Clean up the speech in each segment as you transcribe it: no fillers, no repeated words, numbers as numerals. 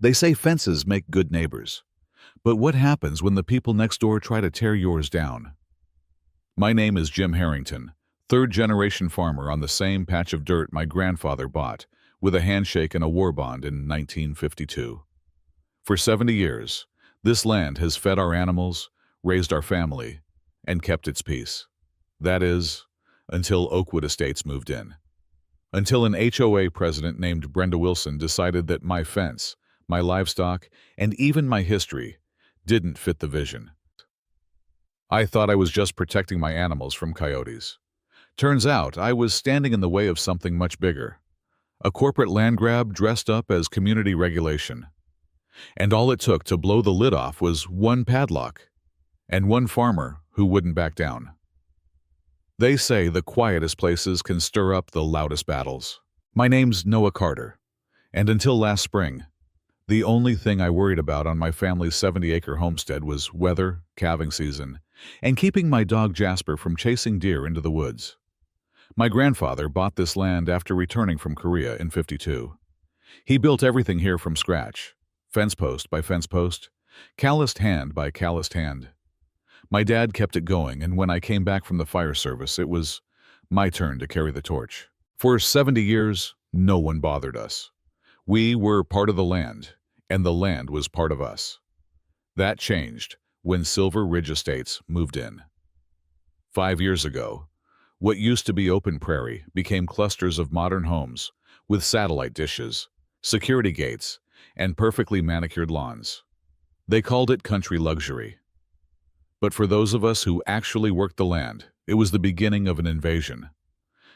They say fences make good neighbors. But what happens when the people next door try to tear yours down? My name is Jim Harrington, third-generation farmer on the same patch of dirt my grandfather bought, with a handshake and a war bond in 1952. For 70 years, this land has fed our animals, raised our family, and kept its peace. That is, until Oakwood Estates moved in. Until an HOA president named Brenda Wilson decided that my fence, my livestock, and even my history didn't fit the vision. I thought I was just protecting my animals from coyotes. Turns out I was standing in the way of something much bigger. A corporate land grab dressed up as community regulation. And all it took to blow the lid off was one padlock and one farmer who wouldn't back down. They say the quietest places can stir up the loudest battles. My name's Noah Carter, and until last spring, the only thing I worried about on my family's 70-acre homestead was weather, calving season, and keeping my dog Jasper from chasing deer into the woods. My grandfather bought this land after returning from Korea in '52. He built everything here from scratch, fence post by fence post, calloused hand by calloused hand. My dad kept it going, and when I came back from the fire service, it was my turn to carry the torch. For 70 years, no one bothered us. We were part of the land, and the land was part of us. That changed when Silver Ridge Estates moved in. 5 years ago, what used to be open prairie became clusters of modern homes with satellite dishes, security gates, and perfectly manicured lawns. They called it country luxury. But for those of us who actually worked the land, it was the beginning of an invasion.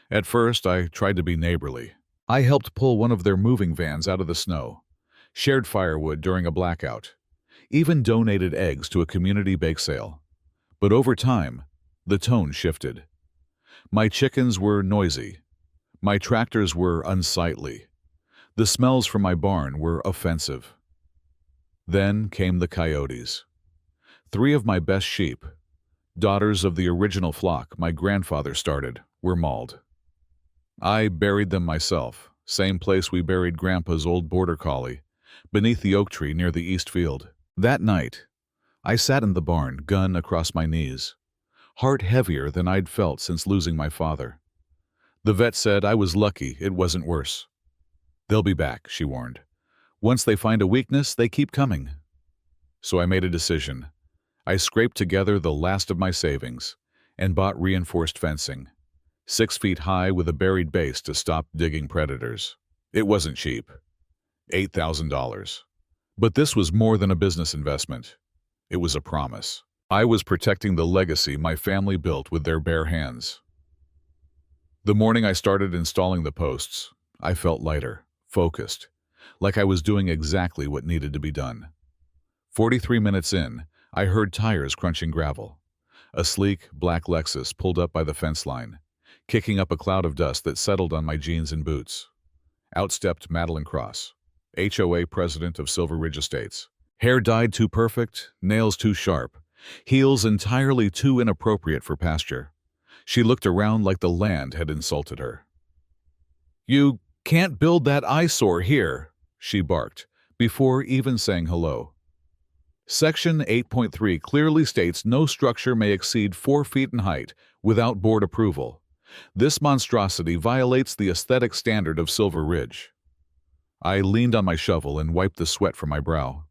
At first, I tried to be neighborly. I helped pull one of their moving vans out of the snow, shared firewood during a blackout, even donated eggs to a community bake sale. But over time, the tone shifted. My chickens were noisy. My tractors were unsightly. The smells from my barn were offensive. Then came the coyotes. 3 of my best sheep, daughters of the original flock my grandfather started, were mauled. I buried them myself, same place we buried Grandpa's old border collie, beneath the oak tree near the east field. That night, I sat in the barn, gun across my knees, heart heavier than I'd felt since losing my father. The vet said I was lucky it wasn't worse. "They'll be back," she warned. "Once they find a weakness, they keep coming." So I made a decision. I scraped together the last of my savings and bought reinforced fencing, 6 feet high with a buried base to stop digging predators. It wasn't cheap, $8,000. But this was more than a business investment. It was a promise. I was protecting the legacy my family built with their bare hands. The morning I started installing the posts, I felt lighter, focused, like I was doing exactly what needed to be done. 43 minutes in, I heard tires crunching gravel. A sleek, black Lexus pulled up by the fence line, kicking up a cloud of dust that settled on my jeans and boots. Out stepped Madeline Cross, HOA president of Silver Ridge Estates. Hair dyed too perfect, nails too sharp, heels entirely too inappropriate for pasture. She looked around like the land had insulted her. "You can't build that eyesore here," she barked, before even saying hello. Section 8.3 clearly states no structure may exceed 4 feet in height without board approval. This monstrosity violates the aesthetic standard of Silver Ridge. I leaned on my shovel and wiped the sweat from my brow.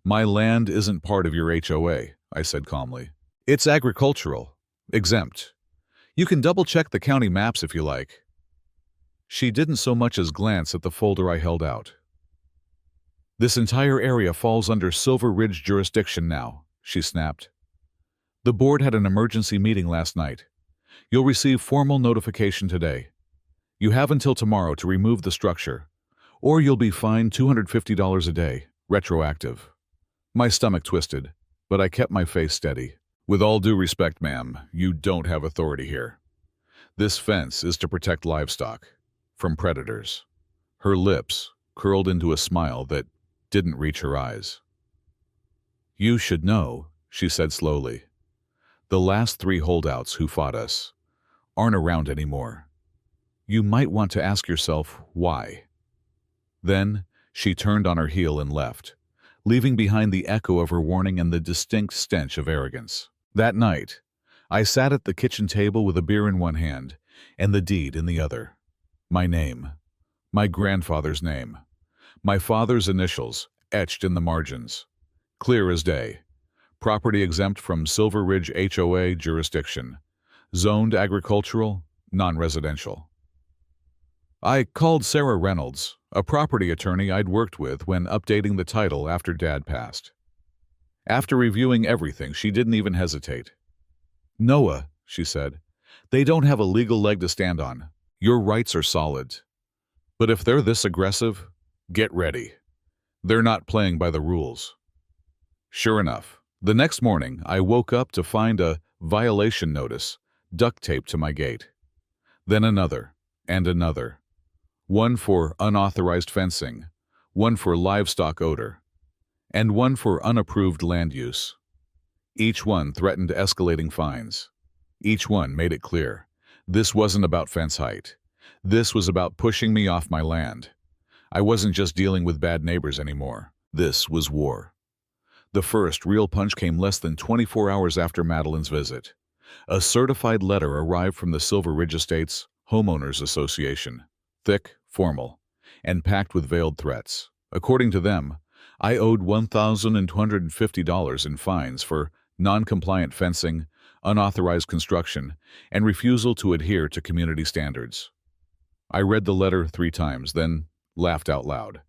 "My land isn't part of your HOA, I said calmly. "It's agricultural, exempt. You can double-check the county maps if you like." She didn't so much as glance at the folder I held out. "This entire area falls under Silver Ridge jurisdiction now," she snapped. "The board had an emergency meeting last night. You'll receive formal notification today. You have until tomorrow to remove the structure, or you'll be fined $250 a day, retroactive." My stomach twisted, but I kept my face steady. "With all due respect, ma'am, you don't have authority here. This fence is to protect livestock from predators." Her lips curled into a smile that didn't reach her eyes. "You should know," she said slowly. "The last 3 holdouts who fought us aren't around anymore. You might want to ask yourself why." Then She turned on her heel and left, leaving behind the echo of her warning and the distinct stench of arrogance. That night, I sat at the kitchen table with a beer in one hand and the deed in the other. My name, my grandfather's name, my father's initials etched in the margins. Clear as day. Property exempt from Silver Ridge HOA jurisdiction. Zoned agricultural, non-residential. I called Sarah Reynolds, a property attorney I'd worked with when updating the title after Dad passed. After reviewing everything, she didn't even hesitate. "Noah," she said, "they don't have a legal leg to stand on. Your rights are solid. But if they're this aggressive, get ready. They're not playing by the rules." Sure enough, the next morning I woke up to find a violation notice duct taped to my gate. Then another, and another. One for unauthorized fencing, one for livestock odor, and one for unapproved land use. Each one threatened escalating fines. Each one made it clear, this wasn't about fence height. This was about pushing me off my land. I wasn't just dealing with bad neighbors anymore. This was war. The first real punch came less than 24 hours after Madeline's visit. A certified letter arrived from the Silver Ridge Estates Homeowners Association, thick, formal, and packed with veiled threats. According to them, I owed $1,250 in fines for non-compliant fencing, unauthorized construction, and refusal to adhere to community standards. I read the letter 3 times, then laughed out loud.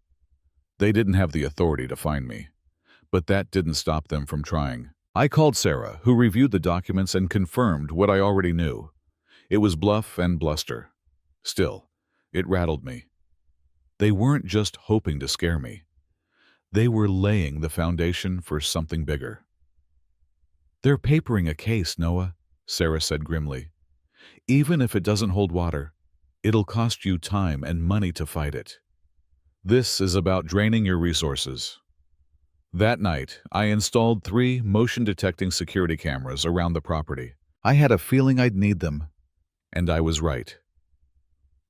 They didn't have the authority to fine me, but that didn't stop them from trying. I called Sarah, who reviewed the documents and confirmed what I already knew. It was bluff and bluster. Still, it rattled me. They weren't just hoping to scare me. They were laying the foundation for something bigger. "They're papering a case, Noah," Sarah said grimly. "Even if it doesn't hold water, it'll cost you time and money to fight it. This is about draining your resources." That night, I installed 3 motion-detecting security cameras around the property. I had a feeling I'd need them, and I was right.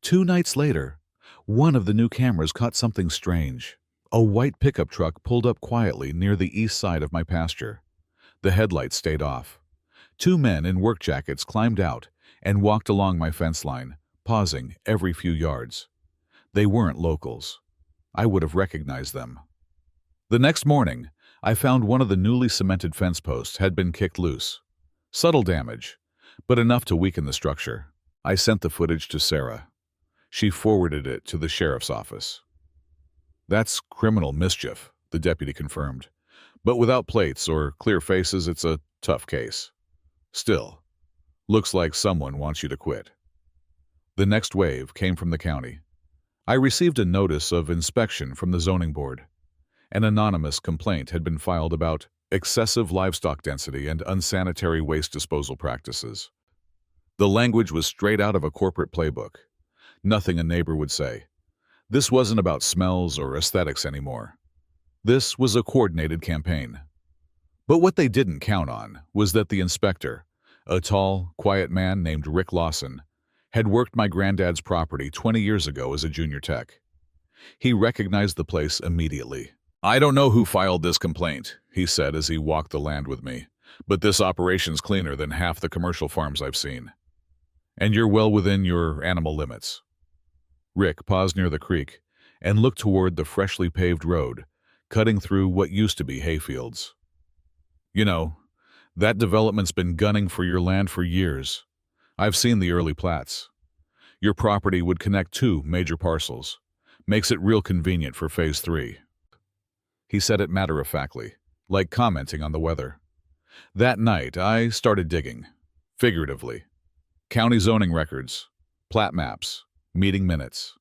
2 nights later, one of the new cameras caught something strange. A white pickup truck pulled up quietly near the east side of my pasture. The headlights stayed off. 2 men in work jackets climbed out and walked along my fence line, pausing every few yards. They weren't locals. I would have recognized them. The next morning, I found one of the newly cemented fence posts had been kicked loose. Subtle damage, but enough to weaken the structure. I sent the footage to Sarah. She forwarded it to the sheriff's office. "That's criminal mischief," the deputy confirmed. "But without plates or clear faces, it's a tough case. Still, looks like someone wants you to quit." The next wave came from the county. I received a notice of inspection from the zoning board. An anonymous complaint had been filed about excessive livestock density and unsanitary waste disposal practices. The language was straight out of a corporate playbook. Nothing a neighbor would say. This wasn't about smells or aesthetics anymore. This was a coordinated campaign. But what they didn't count on was that the inspector, a tall, quiet man named Rick Lawson, had worked my granddad's property 20 years ago as a junior tech. He recognized the place immediately. "I don't know who filed this complaint," he said as he walked the land with me, "but this operation's cleaner than half the commercial farms I've seen. And you're well within your animal limits." Rick paused near the creek and looked toward the freshly paved road, cutting through what used to be hayfields. "You know, that development's been gunning for your land for years. I've seen the early plats. Your property would connect 2 major parcels. Makes it real convenient for Phase 3. He said it matter-of-factly, like commenting on the weather. That night, I started digging, figuratively. County zoning records, plat maps, meeting minutes.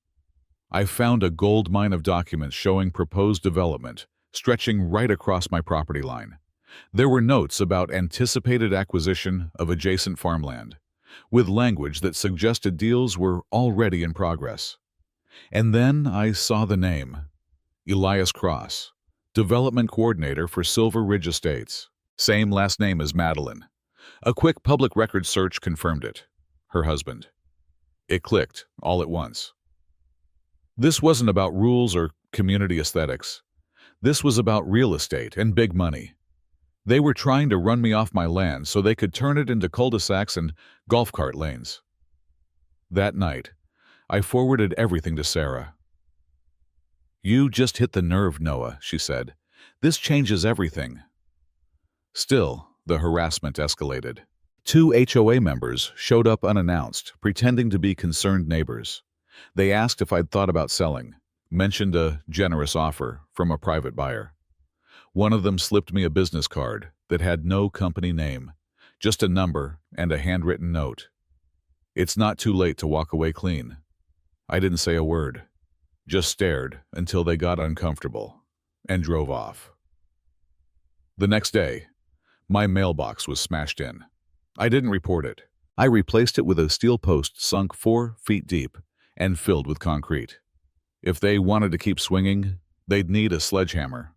I found a gold mine of documents showing proposed development stretching right across my property line. There were notes about anticipated acquisition of adjacent farmland, with language that suggested deals were already in progress. And then I saw the name, Elias Cross, Development Coordinator for Silver Ridge Estates. Same last name as Madeline. A quick public records search confirmed it. Her husband. It clicked, all at once. This wasn't about rules or community aesthetics. This was about real estate and big money. They were trying to run me off my land so they could turn it into cul-de-sacs and golf cart lanes. That night, I forwarded everything to Sarah. "You just hit the nerve, Noah," she said. "This changes everything." Still, the harassment escalated. 2 HOA members showed up unannounced, pretending to be concerned neighbors. They asked if I'd thought about selling, mentioned a generous offer from a private buyer. One of them slipped me a business card that had no company name, just a number and a handwritten note. "It's not too late to walk away clean." I didn't say a word, just stared until they got uncomfortable and drove off. The next day, my mailbox was smashed in. I didn't report it. I replaced it with a steel post sunk 4 feet deep and filled with concrete. If they wanted to keep swinging, they'd need a sledgehammer.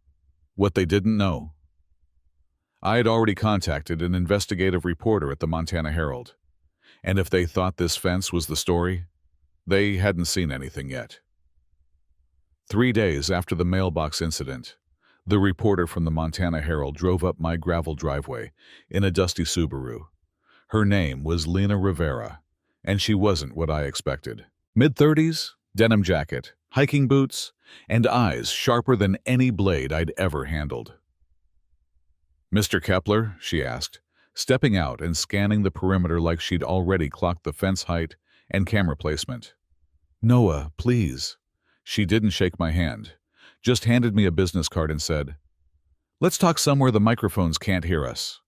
What they didn't know. I had already contacted an investigative reporter at the Montana Herald, and if they thought this fence was the story, they hadn't seen anything yet. 3 days after the mailbox incident, the reporter from the Montana Herald drove up my gravel driveway in a dusty Subaru. Her name was Lena Rivera, and she wasn't what I expected. Mid-30s, denim jacket, hiking boots, and eyes sharper than any blade I'd ever handled. "Mr. Kepler?" she asked, stepping out and scanning the perimeter like she'd already clocked the fence height and camera placement. "Noah, please." She didn't shake my hand, just handed me a business card and said, "Let's talk somewhere the microphones can't hear us."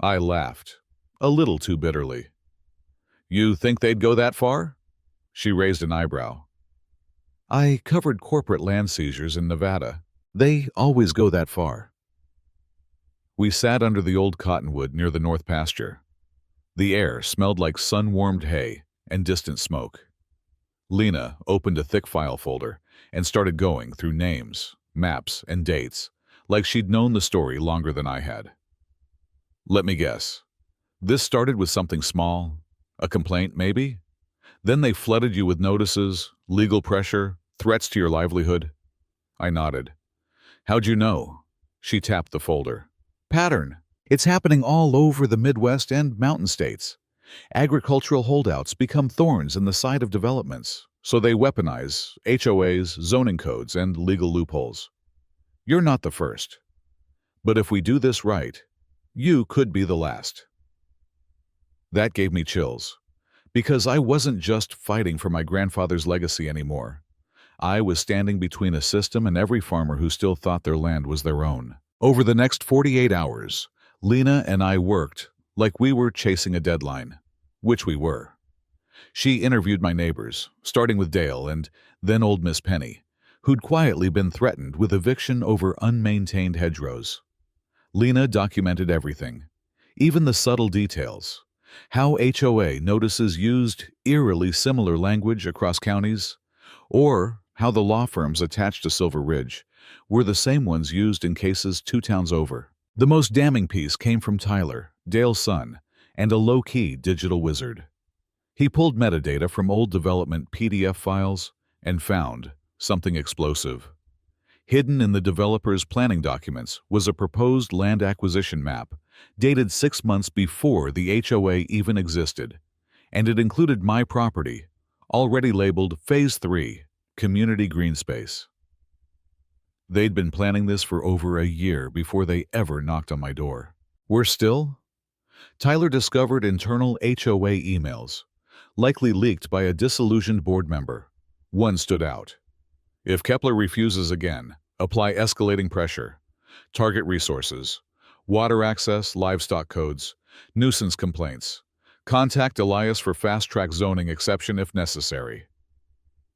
I laughed, a little too bitterly. "You think they'd go that far?" She raised an eyebrow. "I covered corporate land seizures in Nevada. They always go that far." We sat under the old cottonwood near the north pasture. The air smelled like sun-warmed hay and distant smoke. Lena opened a thick file folder and started going through names, maps, and dates, like she'd known the story longer than I had. "Let me guess. This started with something small, a complaint maybe? Then they flooded you with notices, legal pressure, threats to your livelihood?" I nodded. "How'd you know?" She tapped the folder. "Pattern. It's happening all over the Midwest and mountain states. Agricultural holdouts become thorns in the side of developments, so they weaponize HOAs, zoning codes, and legal loopholes. You're not the first. But if we do this right, you could be the last." That gave me chills, because I wasn't just fighting for my grandfather's legacy anymore. I was standing between a system and every farmer who still thought their land was their own. Over the next 48 hours, Lena and I worked like we were chasing a deadline, which we were. She interviewed my neighbors, starting with Dale and then old Miss Penny, who'd quietly been threatened with eviction over unmaintained hedgerows. Lena documented everything, even the subtle details. How HOA notices used eerily similar language across counties, or how the law firms attached to Silver Ridge were the same ones used in cases 2 towns over. The most damning piece came from Tyler, Dale's son, and a low-key digital wizard. He pulled metadata from old development PDF files and found something explosive. Hidden in the developer's planning documents was a proposed land acquisition map dated 6 months before the HOA even existed, and it included my property, already labeled Phase 3, Community Green Space. They'd been planning this for over a year before they ever knocked on my door. Worse still, Tyler discovered internal HOA emails, likely leaked by a disillusioned board member. One stood out. "If Kepler refuses again, apply escalating pressure. Target resources. Water access, livestock codes, nuisance complaints. Contact Elias for fast-track zoning exception if necessary."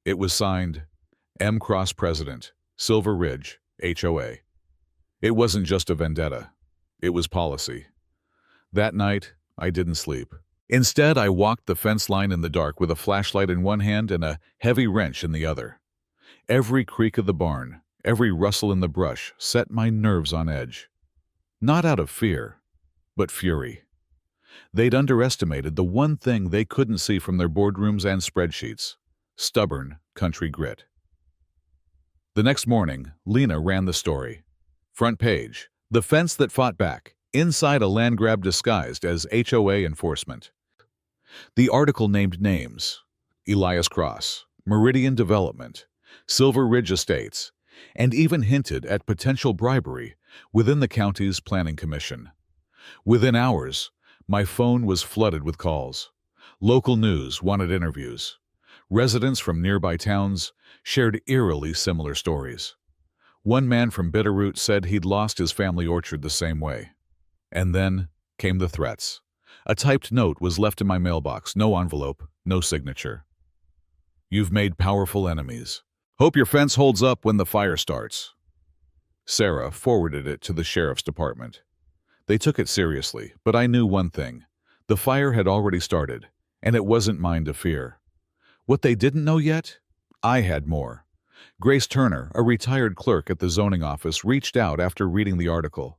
It was signed, M. Cross President, Silver Ridge, HOA. It wasn't just a vendetta. It was policy. That night, I didn't sleep. Instead, I walked the fence line in the dark with a flashlight in one hand and a heavy wrench in the other. Every creak of the barn, every rustle in the brush set my nerves on edge. Not out of fear, but fury. They'd underestimated the one thing they couldn't see from their boardrooms and spreadsheets: stubborn country grit. The next morning, Lena ran the story. Front page, the fence that fought back, inside a land grab disguised as HOA enforcement. The article named names: Elias Cross, Meridian Development, Silver Ridge Estates, and even hinted at potential bribery within the county's planning commission. Within hours, my phone was flooded with calls. Local news wanted interviews. Residents from nearby towns shared eerily similar stories. One man from Bitterroot said he'd lost his family orchard the same way. And then came the threats. A typed note was left in my mailbox, no envelope, no signature. "You've made powerful enemies. Hope your fence holds up when the fire starts." Sarah forwarded it to the sheriff's department. They took it seriously, but I knew one thing. The fire had already started, and it wasn't mine to fear. What they didn't know yet? I had more. Grace Turner, a retired clerk at the zoning office, reached out after reading the article.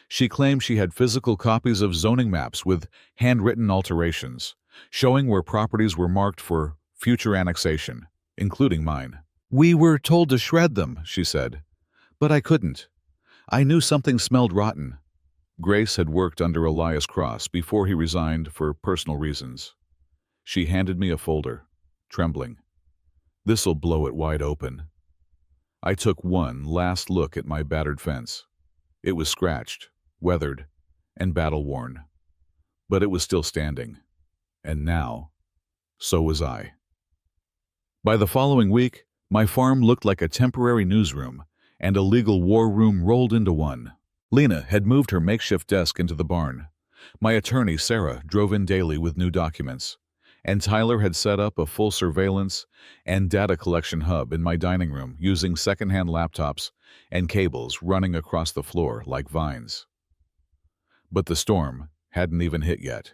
She claimed she had physical copies of zoning maps with handwritten alterations, showing where properties were marked for future annexation, including mine. "We were told to shred them," she said, "but I couldn't. I knew something smelled rotten." Grace had worked under Elias Cross before he resigned for personal reasons. She handed me a folder, trembling. "This'll blow it wide open." I took one last look at my battered fence. It was scratched, weathered, and battle-worn. But it was still standing. And now, so was I. By the following week, my farm looked like a temporary newsroom, and a legal war room rolled into one. Lena had moved her makeshift desk into the barn. My attorney, Sarah, drove in daily with new documents, and Tyler had set up a full surveillance and data collection hub in my dining room using secondhand laptops and cables running across the floor like vines. But the storm hadn't even hit yet.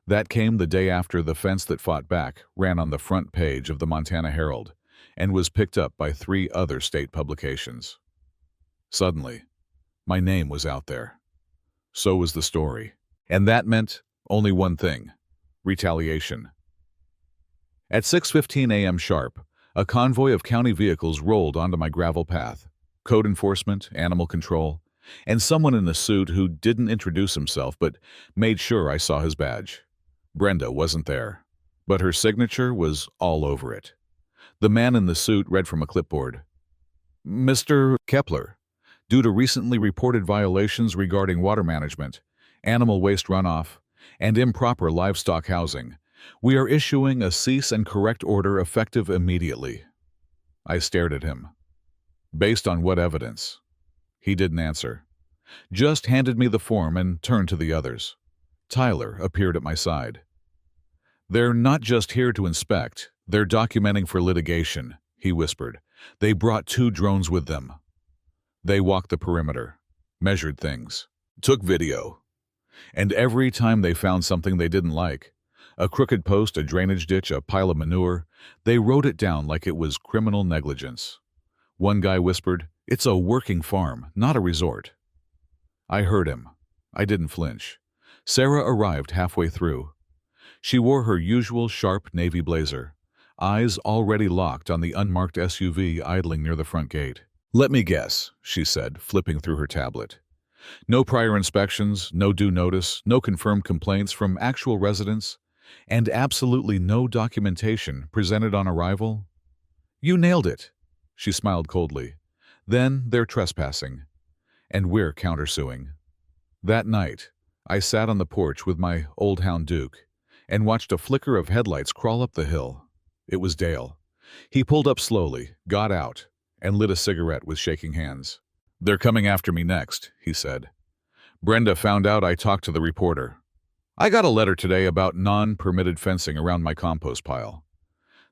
That came the day after The Fence That Fought Back ran on the front page of the Montana Herald and was picked up by 3 other state publications. Suddenly, my name was out there. So was the story. And that meant only one thing: retaliation. At 6:15 a.m. sharp, a convoy of county vehicles rolled onto my gravel path. Code enforcement, animal control, and someone in a suit who didn't introduce himself but made sure I saw his badge. Brenda wasn't there, but her signature was all over it. The man in the suit read from a clipboard. "Mr. Kepler, due to recently reported violations regarding water management, animal waste runoff, and improper livestock housing, we are issuing a cease and correct order effective immediately." I stared at him. "Based on what evidence?" He didn't answer. Just handed me the form and turned to the others. Tyler appeared at my side. "They're not just here to inspect, they're documenting for litigation," he whispered. "They brought 2 drones with them. They walked the perimeter, measured things, took video. And every time they found something they didn't like, a crooked post, a drainage ditch, a pile of manure, they wrote it down like it was criminal negligence." One guy whispered, "It's a working farm, not a resort." I heard him. I didn't flinch. Sarah arrived halfway through. She wore her usual sharp navy blazer, eyes already locked on the unmarked SUV idling near the front gate. "Let me guess," she said, flipping through her tablet. "No prior inspections, no due notice, no confirmed complaints from actual residents, and absolutely no documentation presented on arrival?" "You nailed it." She smiled coldly. "Then they're trespassing, and we're countersuing." That night, I sat on the porch with my old hound Duke and watched a flicker of headlights crawl up the hill. It was Dale. He pulled up slowly, got out, and lit a cigarette with shaking hands. "They're coming after me next," he said. "Brenda found out I talked to the reporter. I got a letter today about non-permitted fencing around my compost pile.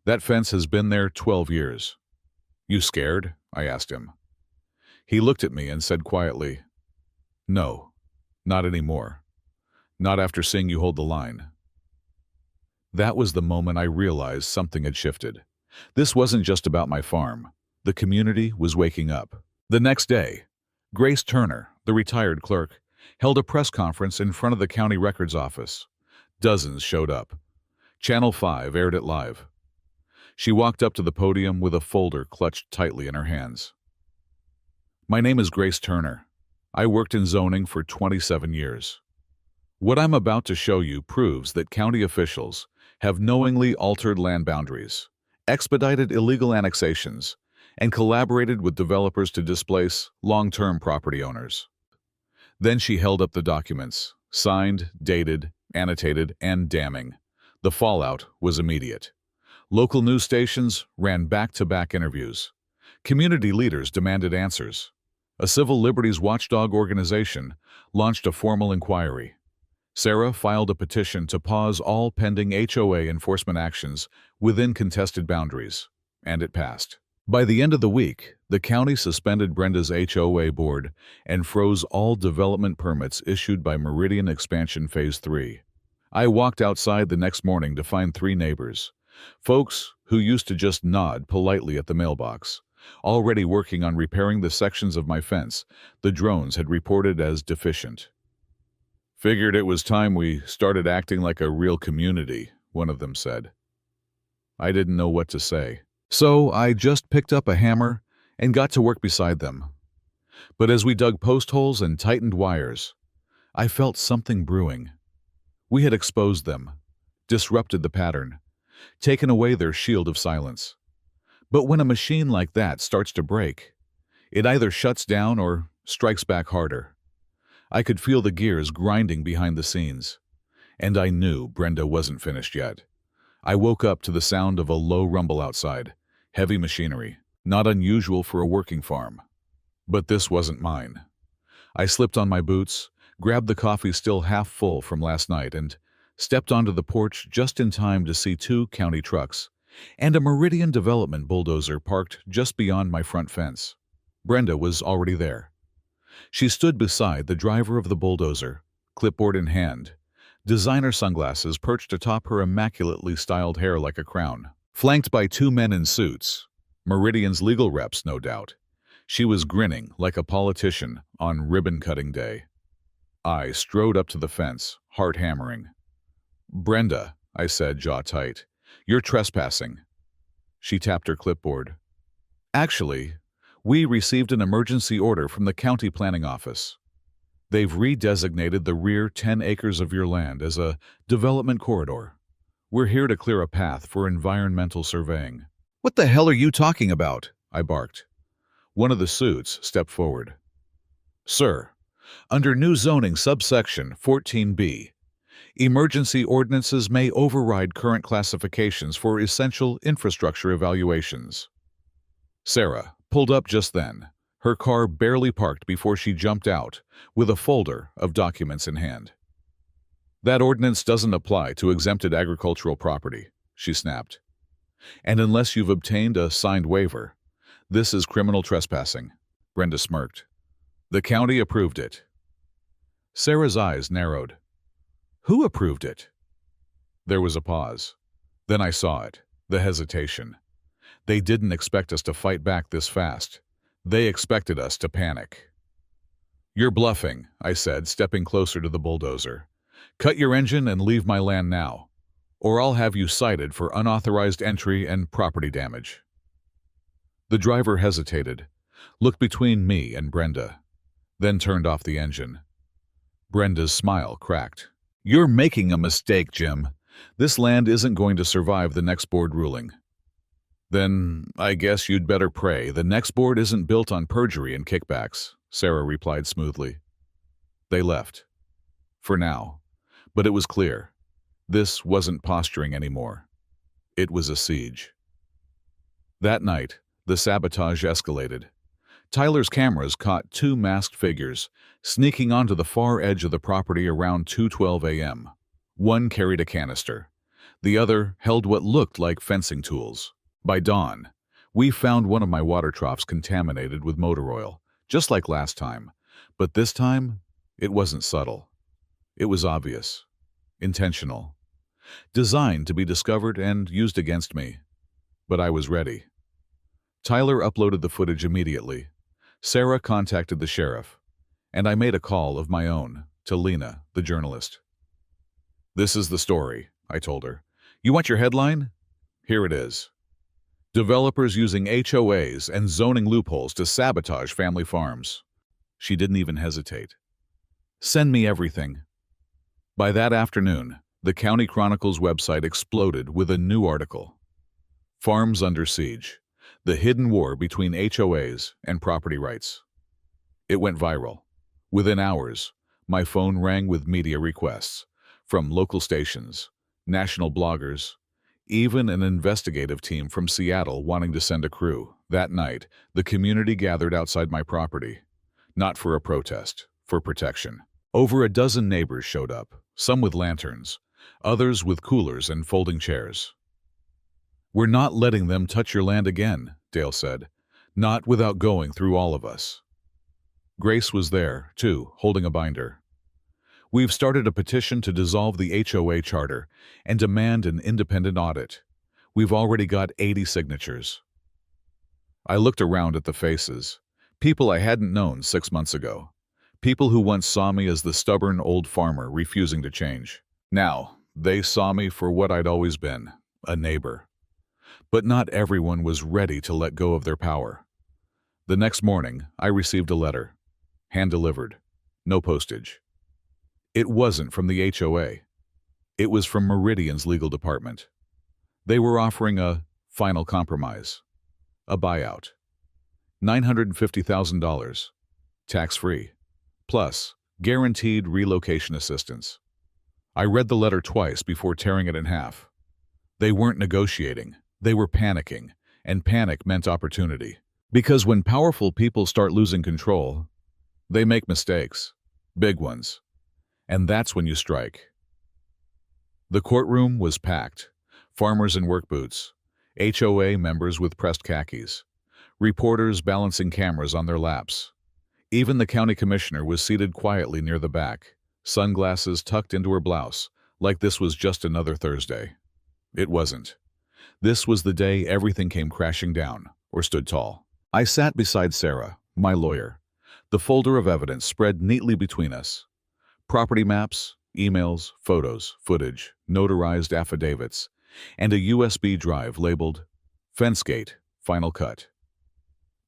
That fence has been there 12 years. You scared?" I asked him. He looked at me and said quietly, "No, not anymore. Not after seeing you hold the line." That was the moment I realized something had shifted. This wasn't just about my farm. The community was waking up. The next day, Grace Turner, the retired clerk, held a press conference in front of the county records office. Dozens showed up. Channel 5 aired it live. She walked up to the podium with a folder clutched tightly in her hands. My name is Grace Turner. I worked in zoning for 27 years. What I'm about to show you proves that county officials have knowingly altered land boundaries, expedited illegal annexations, and collaborated with developers to displace long-term property owners. Then she held up the documents, signed, dated, annotated, and damning. The fallout was immediate. Local news stations ran back-to-back interviews. Community leaders demanded answers. A civil liberties watchdog organization launched a formal inquiry. Sarah filed a petition to pause all pending HOA enforcement actions within contested boundaries, and it passed. By the end of the week, the county suspended Brenda's HOA board and froze all development permits issued by Meridian Expansion Phase 3. I walked outside the next morning to find 3 neighbors, folks who used to just nod politely at the mailbox, already working on repairing the sections of my fence the drones had reported as deficient. Figured it was time we started acting like a real community, one of them said. I didn't know what to say. So I just picked up a hammer and got to work beside them. But as we dug post holes and tightened wires, I felt something brewing. We had exposed them, disrupted the pattern, taken away their shield of silence. But when a machine like that starts to break, it either shuts down or strikes back harder. I could feel the gears grinding behind the scenes, and I knew Brenda wasn't finished yet. I woke up to the sound of a low rumble outside, heavy machinery, not unusual for a working farm. But this wasn't mine. I slipped on my boots, grabbed the coffee still half full from last night, and stepped onto the porch just in time to see 2 county trucks and a Meridian Development bulldozer parked just beyond my front fence. Brenda was already there. She stood beside the driver of the bulldozer, clipboard in hand, designer sunglasses perched atop her immaculately styled hair like a crown. Flanked by 2 men in suits, Meridian's legal reps, no doubt, she was grinning like a politician on ribbon-cutting day. I strode up to the fence, heart hammering. "Brenda," I said, jaw tight, "you're trespassing." She tapped her clipboard. "Actually, we received an emergency order from the county planning office. They've redesignated the rear 10 acres of your land as a development corridor. We're here to clear a path for environmental surveying." "What the hell are you talking about?" I barked. One of the suits stepped forward. "Sir, under new zoning subsection 14B, emergency ordinances may override current classifications for essential infrastructure evaluations." Sarah pulled up just then, her car barely parked before she jumped out with a folder of documents in hand. "That ordinance doesn't apply to exempted agricultural property," she snapped. "And unless you've obtained a signed waiver, this is criminal trespassing." Brenda smirked. "The county approved it." Sarah's eyes narrowed. "Who approved it?" There was a pause. Then I saw it, the hesitation. They didn't expect us to fight back this fast. They expected us to panic. "You're bluffing," I said, stepping closer to the bulldozer. "Cut your engine and leave my land now, or I'll have you cited for unauthorized entry and property damage." The driver hesitated, looked between me and Brenda, then turned off the engine. Brenda's smile cracked. "You're making a mistake, Jim. This land isn't going to survive the next board ruling." "Then I guess you'd better pray the next board isn't built on perjury and kickbacks," Sarah replied smoothly. They left. For now. But it was clear. This wasn't posturing anymore. It was a siege. That night, the sabotage escalated. Tyler's cameras caught 2 masked figures sneaking onto the far edge of the property around 2:12 a.m. One carried a canister. The other held what looked like fencing tools. By dawn, we found one of my water troughs contaminated with motor oil, just like last time. But this time, it wasn't subtle. It was obvious. Intentional. Designed to be discovered and used against me. But I was ready. Tyler uploaded the footage immediately. Sarah contacted the sheriff, and I made a call of my own to Lena, the journalist. "This is the story," I told her. "You want your headline? Here it is." Developers using HOAs and zoning loopholes to sabotage family farms. She didn't even hesitate. Send me everything. By that afternoon, the County Chronicle's website exploded with a new article. Farms Under Siege: The Hidden War Between HOAs and Property Rights. It went viral. Within hours, my phone rang with media requests from local stations, national bloggers, even an investigative team from Seattle wanting to send a crew. That night, the community gathered outside my property, not for a protest, for protection. Over a dozen neighbors showed up, some with lanterns, others with coolers and folding chairs. "We're not letting them touch your land again," Dale said, "not without going through all of us." Grace was there, too, holding a binder. "We've started a petition to dissolve the HOA charter and demand an independent audit. We've already got 80 signatures." I looked around at the faces, people I hadn't known 6 months ago, people who once saw me as the stubborn old farmer refusing to change. Now, they saw me for what I'd always been, a neighbor. But not everyone was ready to let go of their power. The next morning, I received a letter. Hand-delivered. No postage. It wasn't from the HOA. It was from Meridian's legal department. They were offering a final compromise. A buyout. $950,000. Tax-free. Plus, guaranteed relocation assistance. I read the letter twice before tearing it in half. They weren't negotiating. They were panicking, and panic meant opportunity. Because when powerful people start losing control, they make mistakes, big ones, and that's when you strike. The courtroom was packed, farmers in work boots, HOA members with pressed khakis, reporters balancing cameras on their laps. Even the county commissioner was seated quietly near the back, sunglasses tucked into her blouse, like this was just another Thursday. It wasn't. This was the day everything came crashing down, or stood tall. I sat beside Sarah, my lawyer. The folder of evidence spread neatly between us. Property maps, emails, photos, footage, notarized affidavits, and a USB drive labeled "Fence Gate, Final Cut."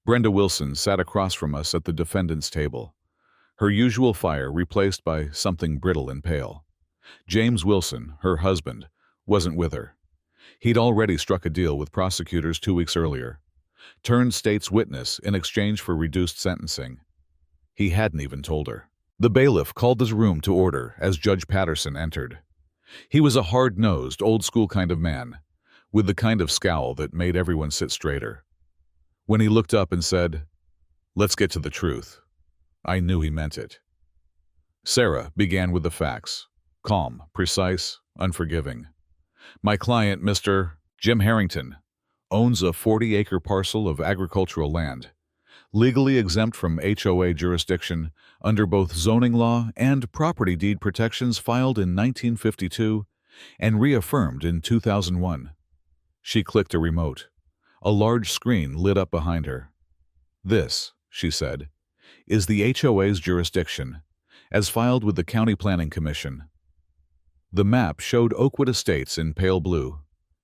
Brenda Wilson sat across from us at the defendant's table, her usual fire replaced by something brittle and pale. James Wilson, her husband, wasn't with her. He'd already struck a deal with prosecutors 2 weeks earlier, turned state's witness in exchange for reduced sentencing. He hadn't even told her. The bailiff called his room to order as Judge Patterson entered. He was a hard-nosed, old-school kind of man, with the kind of scowl that made everyone sit straighter. When he looked up and said, "Let's get to the truth," I knew he meant it. Sarah began with the facts, calm, precise, unforgiving. "My client, Mr. Jim Harrington, owns a 40-acre parcel of agricultural land, legally exempt from HOA jurisdiction under both zoning law and property deed protections filed in 1952 and reaffirmed in 2001. She clicked a remote. A large screen lit up behind her. "This," she said, "is the HOA's jurisdiction, as filed with the County Planning Commission." The map showed Oakwood Estates in pale blue.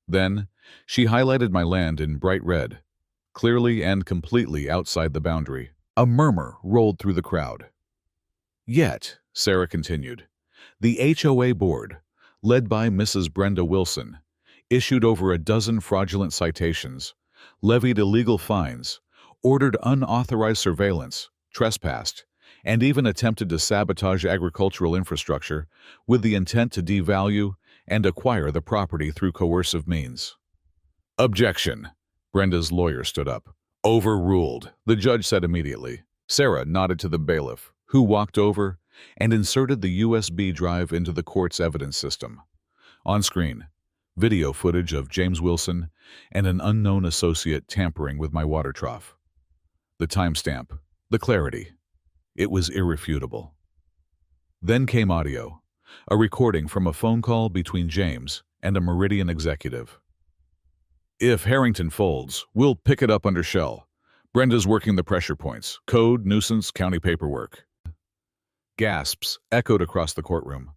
Then, she highlighted my land in bright red, clearly and completely outside the boundary. A murmur rolled through the crowd. "Yet," Sarah continued, "the HOA board, led by Mrs. Brenda Wilson, issued over a dozen fraudulent citations, levied illegal fines, ordered unauthorized surveillance, trespassed, and even attempted to sabotage agricultural infrastructure with the intent to devalue and acquire the property through coercive means." "Objection!" Brenda's lawyer stood up. "Overruled," the judge said immediately. Sarah nodded to the bailiff, who walked over and inserted the USB drive into the court's evidence system. On screen, video footage of James Wilson and an unknown associate tampering with my water trough. The timestamp, the clarity. It was irrefutable. Then came audio, a recording from a phone call between James and a Meridian executive. "If Harrington folds, we'll pick it up under shell. Brenda's working the pressure points, code, nuisance, county paperwork." Gasps echoed across the courtroom.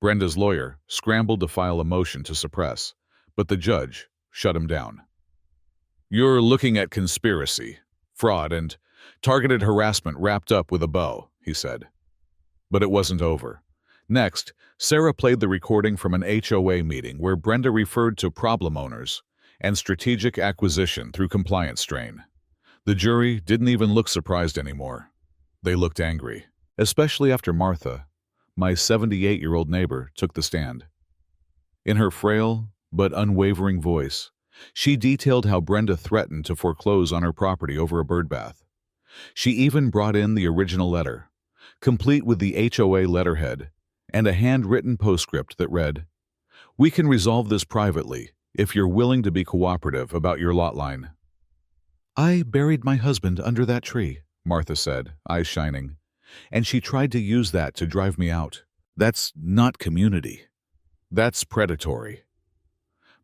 Brenda's lawyer scrambled to file a motion to suppress, but the judge shut him down. You're looking at conspiracy, fraud, and targeted harassment wrapped up with a bow, he said. But it wasn't over. Next, Sarah played the recording from an HOA meeting where Brenda referred to problem owners and strategic acquisition through compliance strain. The jury didn't even look surprised anymore. They looked angry, especially after Martha, my 78-year-old neighbor, took the stand. In her frail but unwavering voice, she detailed how Brenda threatened to foreclose on her property over a birdbath. She even brought in the original letter, complete with the HOA letterhead and a handwritten postscript that read, "We can resolve this privately if you're willing to be cooperative about your lot line." "I buried my husband under that tree," Martha said, eyes shining, "and she tried to use that to drive me out. That's not community. That's predatory."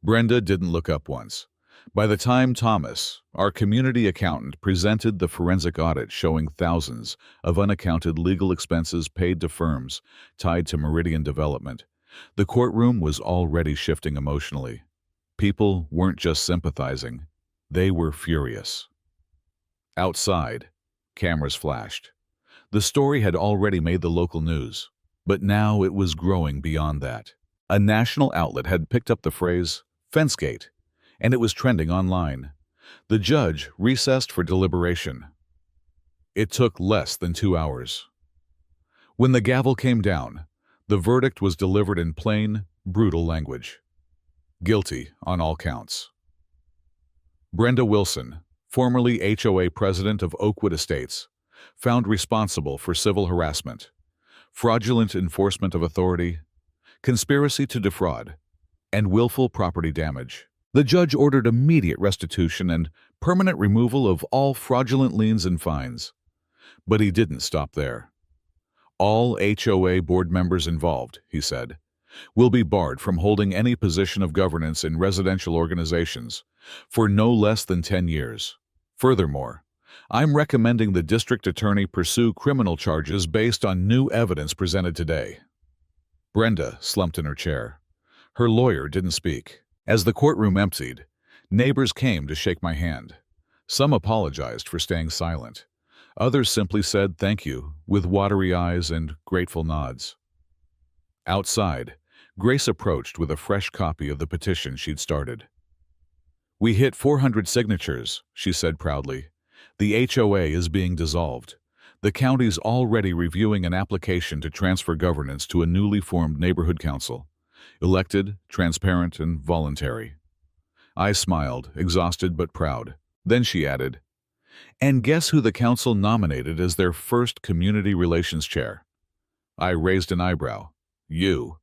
Brenda didn't look up once. By the time Thomas, our community accountant, presented the forensic audit showing thousands of unaccounted legal expenses paid to firms tied to Meridian Development, the courtroom was already shifting emotionally. People weren't just sympathizing, they were furious. Outside, cameras flashed. The story had already made the local news, but now it was growing beyond that. A national outlet had picked up the phrase, "Fencegate," and it was trending online. The judge recessed for deliberation. It took less than 2 hours. When the gavel came down, the verdict was delivered in plain, brutal language. Guilty on all counts. Brenda Wilson, formerly HOA president of Oakwood Estates, found responsible for civil harassment, fraudulent enforcement of authority, conspiracy to defraud, and willful property damage. The judge ordered immediate restitution and permanent removal of all fraudulent liens and fines. But he didn't stop there. All HOA board members involved, he said, will be barred from holding any position of governance in residential organizations for no less than 10 years. Furthermore, I'm recommending the district attorney pursue criminal charges based on new evidence presented today. Brenda slumped in her chair. Her lawyer didn't speak. As the courtroom emptied, neighbors came to shake my hand. Some apologized for staying silent. Others simply said thank you with watery eyes and grateful nods. Outside, Grace approached with a fresh copy of the petition she'd started. "We hit 400 signatures," she said proudly. "The HOA is being dissolved. The county's already reviewing an application to transfer governance to a newly formed neighborhood council. Elected, transparent, and voluntary." I smiled, exhausted but proud. Then she added, "And guess who the council nominated as their first community relations chair?" I raised an eyebrow. "You."